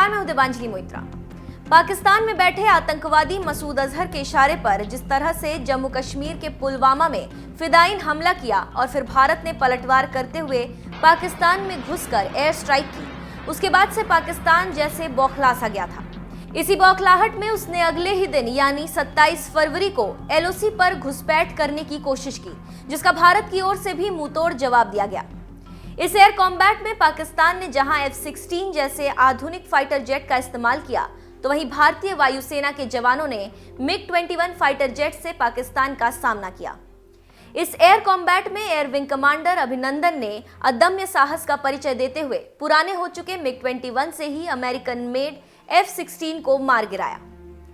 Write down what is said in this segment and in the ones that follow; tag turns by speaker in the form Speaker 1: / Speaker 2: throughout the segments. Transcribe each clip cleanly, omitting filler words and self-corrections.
Speaker 1: नमस्कार, मैं हूं देवांजलि मोइत्रा। पाकिस्तान में बैठे आतंकवादी मसूद अजहर के इशारे पर जिस तरह से जम्मू कश्मीर के पुलवामा में फिदायीन हमला किया और फिर भारत ने पलटवार करते हुए पाकिस्तान में घुसकर एयर स्ट्राइक की, उसके बाद से पाकिस्तान जैसे बौखला सा गया था। इसी बौखलाहट में उसने अगले ही दिन यानी 27 फरवरी को LOC पर घुसपैठ करने की कोशिश की, जिसका भारत की ओर से भी मुंहतोड़ जवाब दिया गया। इस एयर कॉम्बैट में पाकिस्तान ने जहां F-16 जैसे आधुनिक फाइटर जेट का इस्तेमाल किया, तो वहीं भारतीय वायुसेना के जवानों ने MiG-21 फाइटर जेट से पाकिस्तान का सामना किया। इस एयर कॉम्बैट में एयर विंग कमांडर अभिनंदन ने अदम्य साहस का परिचय देते हुए पुराने हो चुके MiG-21 से ही अमेरिकन मेड F-16 को मार गिराया,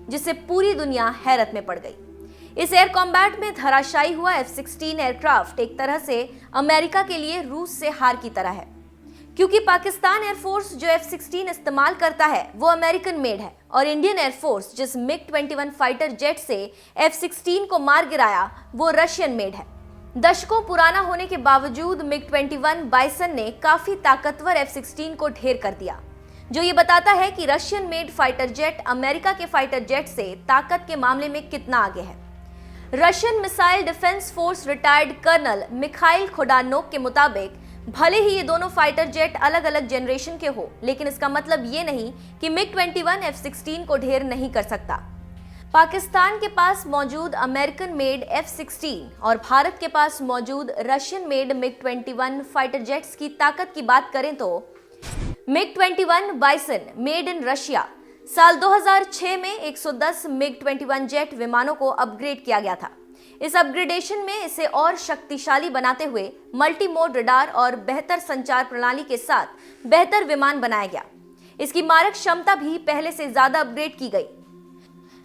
Speaker 1: जिससे पूरी दुनिया हैरत में पड़ गई। इस एयर कॉम्बैट में धराशायी हुआ F-16 एयरक्राफ्ट एक तरह से अमेरिका के लिए रूस से हार की तरह है, क्योंकि पाकिस्तान एयरफोर्स जो F-16 इस्तेमाल करता है वो अमेरिकन मेड है और इंडियन एयरफोर्स जिस MiG-21 फाइटर जेट से F-16 को मार गिराया वो रशियन मेड है। दशकों पुराना होने के बावजूद MiG-21 बाइसन ने काफी ताकतवर F-16 को ढेर कर दिया, जो ये बताता है कि Russian made fighter jet America के फाइटर जेट से ताकत के मामले में कितना आगे है। Russian missile defence force retired colonel Mikhail Khodanok के मुताबिक भले ही ये दोनों फाइटर जेट अलग अलग जनरेशन के हो, लेकिन इसका मतलब ये नहीं कि MiG-21 F-16 को ढेर नहीं कर सकता। पाकिस्तान के पास मौजूद अमेरिकन मेड F-16 और भारत के पास मौजूद Russian made MiG-21 fighter jets की ताकत की बात करें तो MiG-21 bison made in Russia साल 2006 में 110 MiG-21 जेट विमानों को अपग्रेड किया गया था। इस अपग्रेडेशन में इसे और शक्तिशाली बनाते हुए मल्टी मोड रडार और बेहतर संचार प्रणाली के साथ बेहतर विमान बनाया गया। इसकी मारक क्षमता भी पहले से ज्यादा अपग्रेड की गई।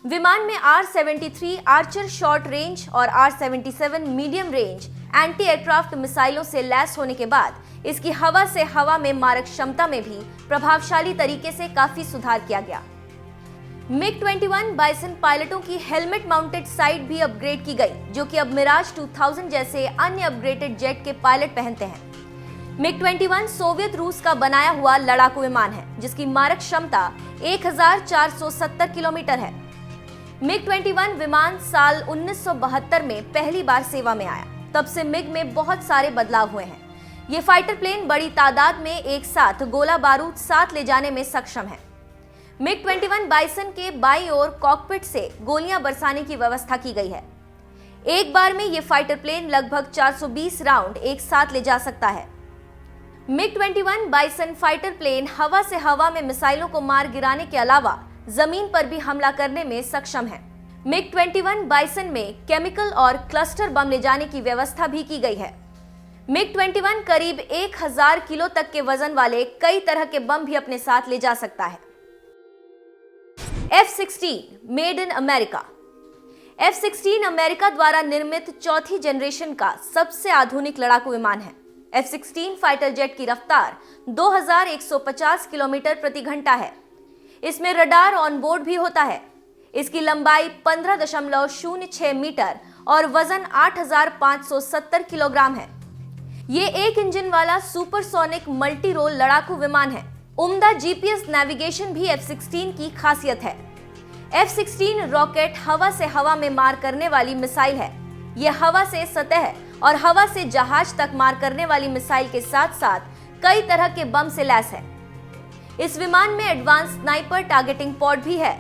Speaker 1: विमान में R-73 आर्चर शॉर्ट रेंज और R-77 medium range anti aircraft मिसाइलों से लैस होने के बाद इसकी हवा से हवा में मारक क्षमता में भी प्रभावशाली तरीके से काफी सुधार किया गया। MiG-21 बाइसन पायलटों की हेलमेट माउंटेड साइट भी अपग्रेड की गई, जो कि अब मिराज 2000 जैसे अन्य अपग्रेडेड जेट के पायलट पहनते हैं। MiG-21 सोवियत रूस का बनाया हुआ लड़ाकू विमान है, जिसकी मारक क्षमता 1470 किलोमीटर है। MiG-21 विमान साल 1972 में पहली बार सेवा में आया। तब से MiG में बहुत सारे बदलाव हुए हैं। ये फाइटर प्लेन बड़ी तादाद में एक साथ गोला बारूद साथ ले जाने में सक्षम है। MiG-21 बाइसन के बाईं ओर कॉकपिट से गोलियां बरसाने की व्यवस्था की गई है। एक बार में ये फाइटर प्लेन लगभग 420 राउंड एक साथ ले जा सकता है। MiG-21 बाइसन फाइटर प्लेन हवा से हवा में मिसाइलों को मार गिराने के अलावा जमीन पर भी हमला करने में सक्षम है। MiG-21 बाइसन में केमिकल और क्लस्टर बम ले जाने की व्यवस्था भी की गई है। MiG-21 करीब 1000 किलो तक के वजन वाले कई तरह के बम भी अपने साथ ले जा सकता है। F-16 made in America. F-16 America द्वारा निर्मित चौथी जनरेशन का सबसे आधुनिक लड़ाकू विमान है। F-16 फाइटर जेट की रफ्तार 2150 किलोमीटर प्रति घंटा है। इसमें रडार ऑन बोर्ड भी होता है। इसकी लंबाई 15.06 मीटर और वजन 8570 किलोग्राम है। ये एक इंजन वाला सुपरसोनिक मल्टी रोल लड़ाकू विमान है। उम्दा GPS नेविगेशन भी F-16 की खासियत है। F-16 रॉकेट हवा से हवा में मार करने वाली मिसाइल है। यह हवा से सतह और हवा से जहाज तक मार करने वाली मिसाइल के साथ साथ कई तरह के बम से लैस है। इस विमान में एडवांस स्नाइपर टारगेटिंग पॉड भी है।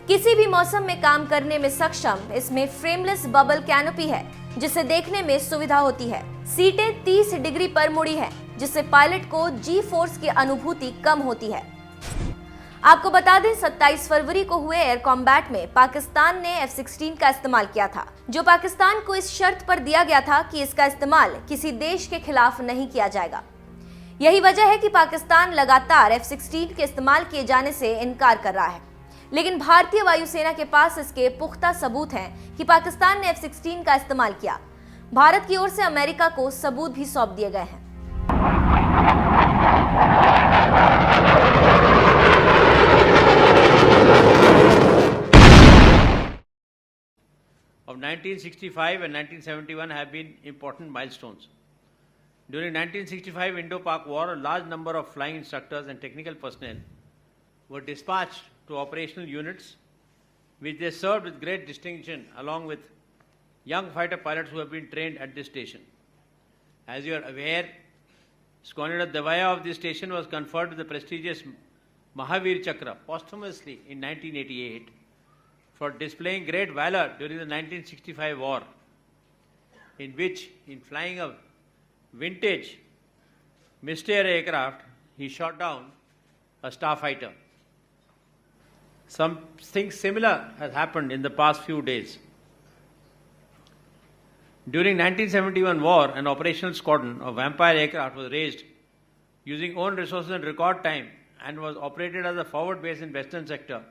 Speaker 1: किसी भी मौसम में काम करने में सक्षम इसमें फ्रेमलेस बबल कैनोपी है, जिसे देखने में सुविधा होती है। सीटें 30 डिग्री पर मुड़ी है, जिससे पायलट को जी फोर्स की अनुभूति कम होती है। आपको बता दें, 27 फरवरी को हुए एयर कॉम्बैट में पाकिस्तान ने F-16 का इस्तेमाल किया था, जो पाकिस्तान को इस शर्त पर दिया गया था कि इसका इस्तेमाल किसी देश के खिलाफ नहीं किया जाएगा। यही वजह है कि पाकिस्तान लगातार F-16 के इस्तेमाल किए जाने से इनकार कर रहा है, लेकिन भारतीय वायुसेना के पास इसके पुख्ता सबूत हैं कि पाकिस्तान ने F-16 का इस्तेमाल किया। भारत की ओर से अमेरिका को सबूत भी सौंप दिए गए हैं।
Speaker 2: Of 1965 and 1971 have been important milestones. During 1965 Indo-Pak War, a large number of flying instructors and technical personnel were dispatched to operational units, which they served with great distinction along with young fighter pilots who have been trained at this station. As you are aware, Squadron Davaya of this station was conferred with the prestigious Mahavir Chakra posthumously in 1988 for displaying great valor during the 1965 war, in which, in flying a vintage Mystère aircraft, he shot down a starfighter. Something similar has happened in the past few days. During 1971 war, an operational squadron of Vampire aircraft was raised using own resources in record time and was operated as a forward base in western sector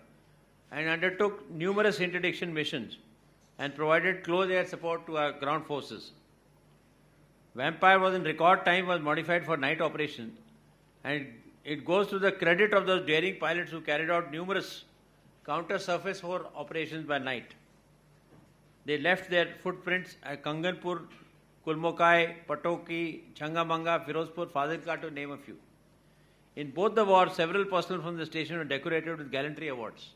Speaker 2: and undertook numerous interdiction missions and provided close air support to our ground forces. Vampire was in record time was modified for night operations, and it goes to the credit of those daring pilots who carried out numerous counter-surface war operations by night. They left their footprints at Kanganpur, Kulmokai, Patoki, Changamanga, Firozpur, Fazilka, to name a few. In both the wars, several personnel from the station were decorated with gallantry awards.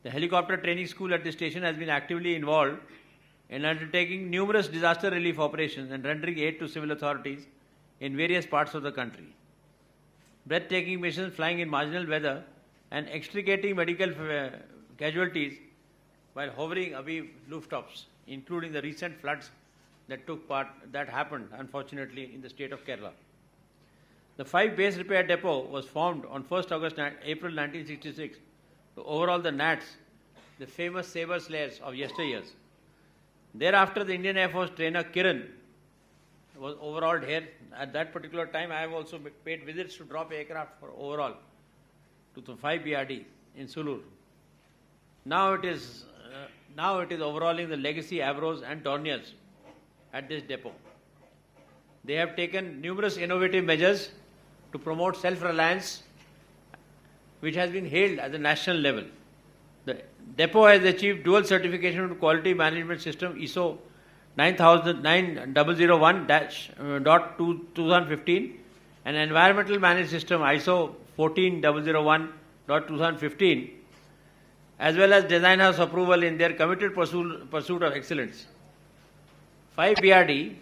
Speaker 2: The helicopter training school at the station has been actively involved in undertaking numerous disaster relief operations and rendering aid to civil authorities in various parts of the country. Breathtaking missions flying in marginal weather and extricating medical casualties while hovering above rooftops, including the recent floods that happened, unfortunately, in the state of Kerala. The 5 base repair depot was formed on 1st April 1966 to overhaul the NATs, the famous saber slayers of yesteryears. Thereafter, the Indian Air Force trainer Kiran was overhauled here. At that particular time, I have also paid visits to drop aircraft for overhaul to the 5 BRD in Sulur. Now it is overhauling the legacy Avros and Dorniers at this depot. They have taken numerous innovative measures to promote self-reliance, which has been hailed at the national level. The depot has achieved dual certification to Quality Management System ISO 9001-2015 and Environmental Management System ISO 14001-2015, as well as Design House approval in their committed pursuit of excellence. 5 BRD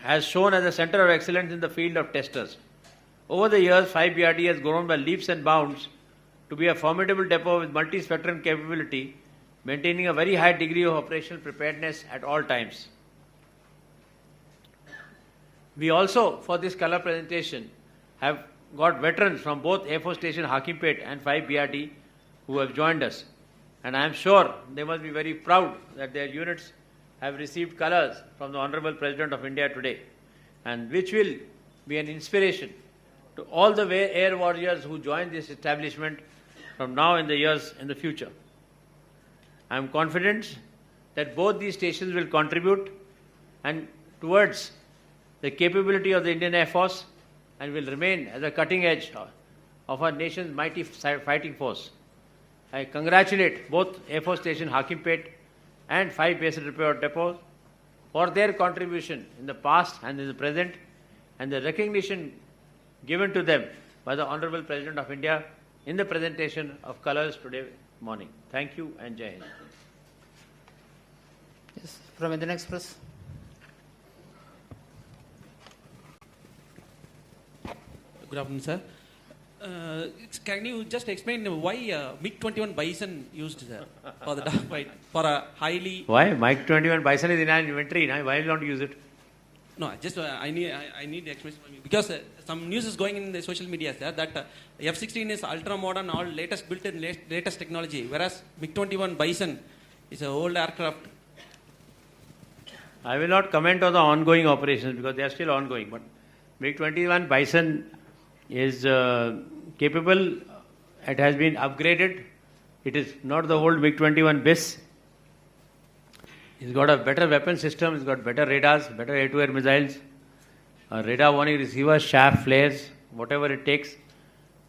Speaker 2: has shown as a center of excellence in the field of testers. Over the years, 5 BRD has grown by leaps and bounds to be a formidable depot with multi-spectrum capability, maintaining a very high degree of operational preparedness at all times. We also, for this color presentation, have got veterans from both Air Force Station Hakimpet and 5 BRD who have joined us. And I am sure they must be very proud that their units have received colors from the Honorable President of India today, and which will be an inspiration to all the air warriors who join this establishment from now in the years in the future. I am confident that both these stations will contribute and towards the capability of the Indian Air Force and will remain at the cutting edge of our nation's mighty fighting force. I congratulate both Air Force Station Hakimpet and 5 base repair depots for their contribution in the past and in the present, and the recognition given to them by the Honorable President of India in the presentation of colors today morning. Thank you and Jai Hind.
Speaker 3: Yes, from Indian Express.
Speaker 4: Good afternoon, sir. Can you just explain why MiG-21 Bison used, sir, for the dogfight, for a highly...
Speaker 2: Why? MiG-21 Bison is in our inventory. Why will you not use it?
Speaker 4: No, just I need the explanation from you. Because some news is going in the social media, sir, that F-16 is ultra-modern, all latest built in latest technology, whereas MiG-21 Bison is an old aircraft.
Speaker 2: I will not comment on the ongoing operations because they are still ongoing. But MiG-21 Bison is capable. It has been upgraded. It is not the old MiG-21 BIS. It's got a better weapon system. It's got better radars, better air-to-air missiles, radar warning receivers, shaft flares, whatever it takes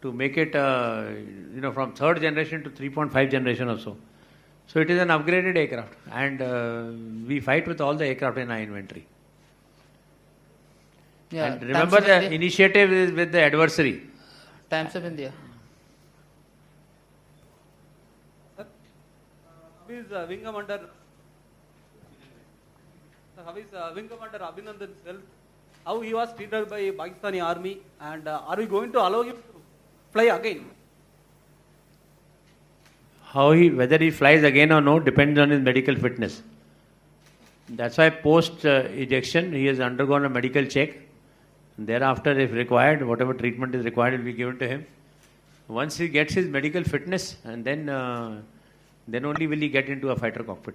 Speaker 2: to make it, from 3rd generation to 3.5 generation or so. So it is an upgraded aircraft, and we fight with all the aircraft in our inventory.
Speaker 3: Yeah,
Speaker 2: and remember, the initiative is with the adversary.
Speaker 3: Times of India. How is Wing Commander? Sir, how is Wing Commander Abhinandan's health? How he was treated by Pakistani army, and are we going to allow him to fly again?
Speaker 2: Whether he flies again or no depends on his medical fitness. That's why post ejection he has undergone a medical check. Thereafter, if required, whatever treatment is required will be given to him. Once he gets his medical fitness, and then only will he get into a fighter cockpit.